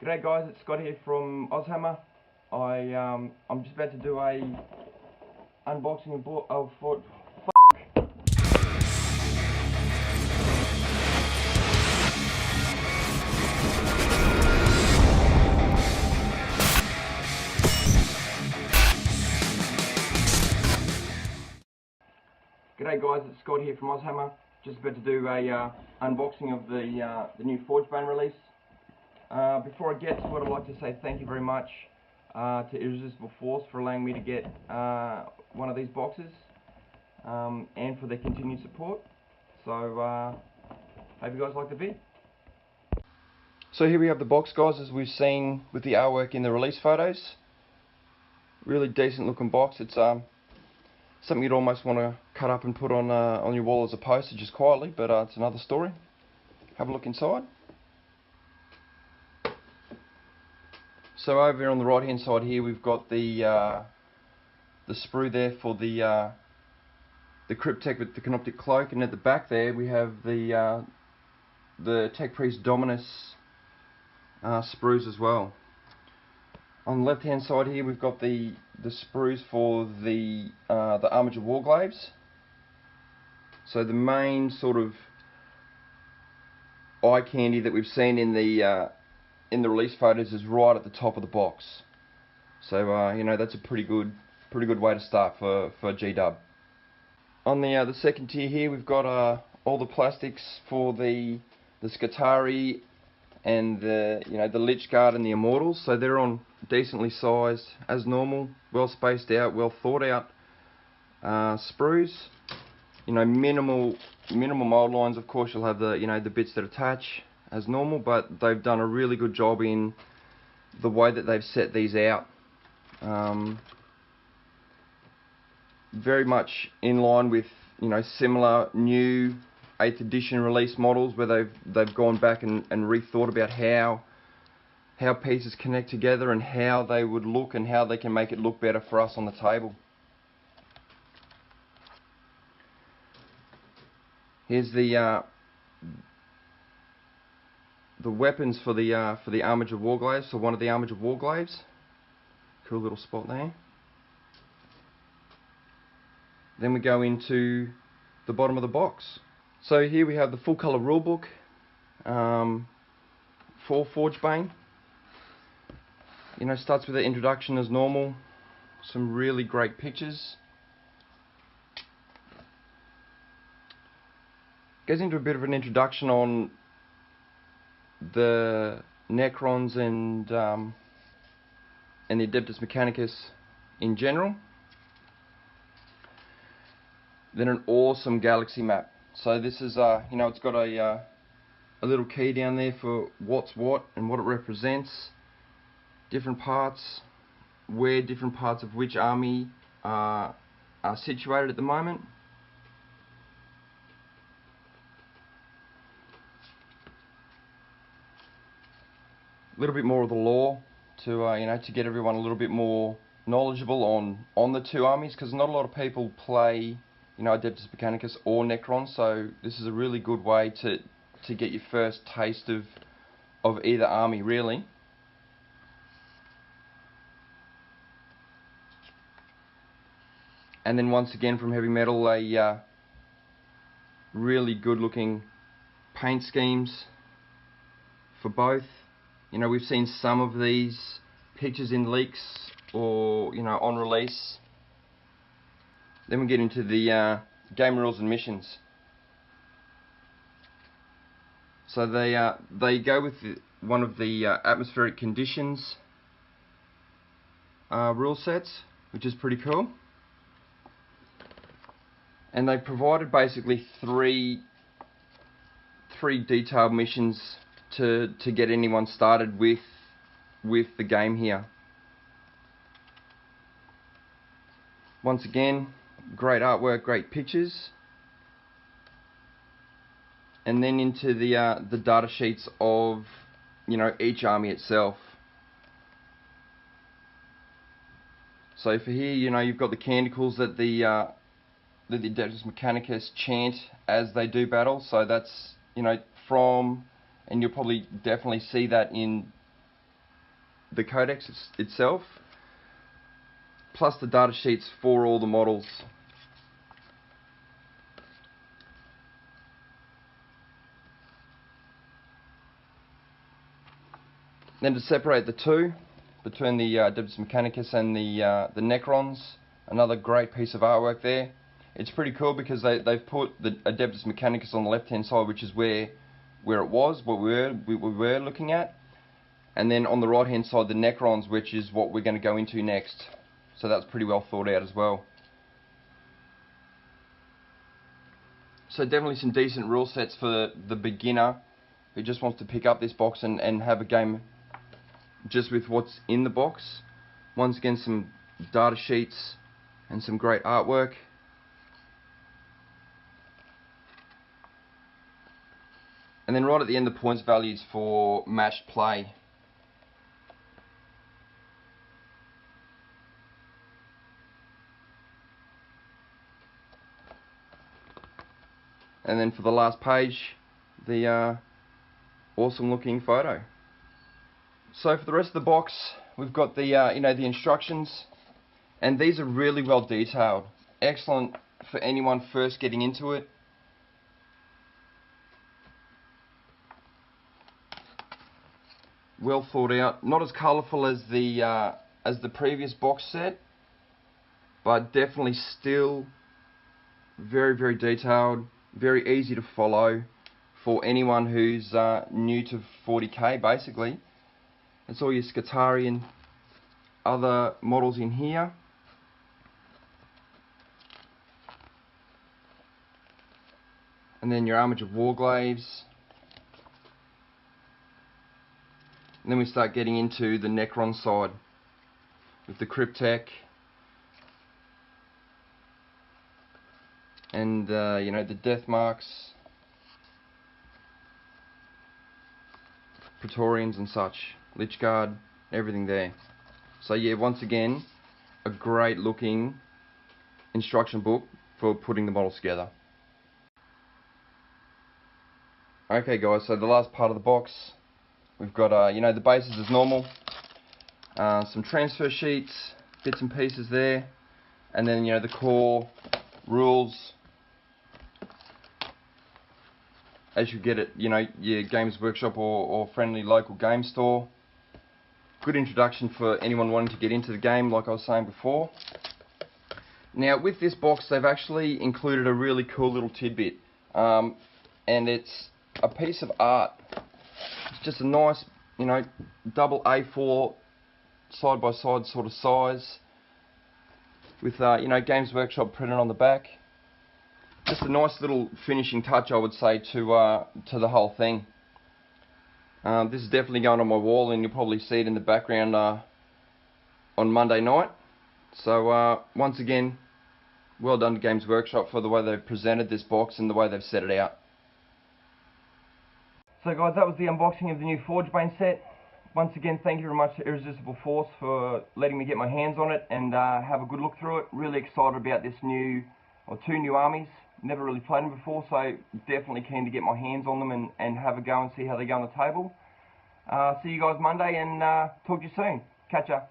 G'day guys, it's Scott here from AUSHAMMER. I'm just about to do a unboxing of G'day guys, it's Scott here from AUSHAMMER. Just about to do a unboxing of the new Forgebane release. Before I get to it, I'd like to say thank you very much to Irresistible Force for allowing me to get one of these boxes and for their continued support. So hope you guys like the vid. So here we have the box, guys, as we've seen with the artwork in the release photos. Really decent looking box. It's something you'd almost want to cut up and put on your wall as a poster just quietly, but it's another story. Have a look inside. So over here on the right hand side here we've got the sprue there for the Cryptek with the Canoptic Cloak, and at the back there we have the Tech Priest Dominus sprues as well. On the left hand side here we've got the sprues for the Armature Warglaives. So the main sort of eye candy that we've seen in the release photos is right at the top of the box. So you know, that's a pretty good way to start for G-Dub. On the second tier here we've got all the plastics for the Skitarii and the Lich Guard and the Immortals. So they're on decently sized as normal, well spaced out, well thought out sprues. You know, minimal mold lines. Of course you'll have the bits that attach as normal, but they've done a really good job in the way that they've set these out. Very much in line with similar new 8th edition release models, where they've gone back and rethought about how pieces connect together and how they would look and how they can make it look better for us on the table. Here's the weapons for the Armature Warglaives. So one of the Armature Warglaives, cool little spot there. Then we go into the bottom of the box. So here we have the full colour rulebook for Forgebane. You know, starts with the introduction as normal. Some really great pictures. Goes into a bit of an introduction on the Necrons and the Adeptus Mechanicus in general. Then an awesome galaxy map. So this is it's got a little key down there for what's what and what it represents, different parts, where different parts of which army are situated at the moment. A little bit more of the lore to to get everyone a little bit more knowledgeable on the two armies, because not a lot of people play Adeptus Mechanicus or Necrons, so this is a really good way to get your first taste of either army, really. And then once again from Heavy Metal, a really good looking paint schemes for both. You know, we've seen some of these pictures in leaks or on release. Then we get into the game rules and missions. So they go with one of the atmospheric conditions rule sets, which is pretty cool. And they provided basically three detailed missions to get anyone started with the game here. Once again, great artwork, great pictures, and then into the data sheets of each army itself. So for here, you've got the canticles that the Adeptus Mechanicus chant as they do battle. So that's from, and you'll probably definitely see that in the codex itself, plus the data sheets for all the models. Then to separate the two, between the Adeptus Mechanicus and the Necrons, another great piece of artwork there. It's pretty cool because they've put the Adeptus Mechanicus on the left hand side, which is where it was, what we were looking at, and then on the right hand side the Necrons, which is what we're going to go into next. So that's pretty well thought out as well. So definitely some decent rule sets for the beginner who just wants to pick up this box and have a game just with what's in the box. Once again, some data sheets and some great artwork. And then right at the end, the points values for matched play. And then for the last page, the awesome looking photo. So for the rest of the box, we've got the the instructions, and these are really well detailed. Excellent for anyone first getting into it. Well thought out. Not as colourful as the previous box set, but definitely still very, very detailed, very easy to follow for anyone who's new to 40k basically. It's all your Scutari and other models in here. And then your Armage of Warglaves. And then we start getting into the Necron side with the Cryptek and the death marks, Praetorians and such, Lich Guard, everything there. So yeah, once again, a great looking instruction book for putting the models together. Okay guys, so the last part of the box, we've got the bases as normal, some transfer sheets, bits and pieces there, and then the core rules as you get it, your Games Workshop or friendly local game store. Good introduction for anyone wanting to get into the game, like I was saying before. Now with this box, they've actually included a really cool little tidbit, and it's a piece of art. It's just a nice, double A4 side by side sort of size with Games Workshop printed on the back. Just a nice little finishing touch, I would say, to the whole thing. This is definitely going on my wall, and you'll probably see it in the background on Monday night. So once again, well done to Games Workshop for the way they've presented this box and the way they've set it out. So guys, that was the unboxing of the new Forgebane set. Once again, thank you very much to Irresistible Force for letting me get my hands on it and have a good look through it. Really excited about this two new armies. Never really played them before, so definitely keen to get my hands on them and have a go and see how they go on the table. See you guys Monday, and talk to you soon. Catch ya.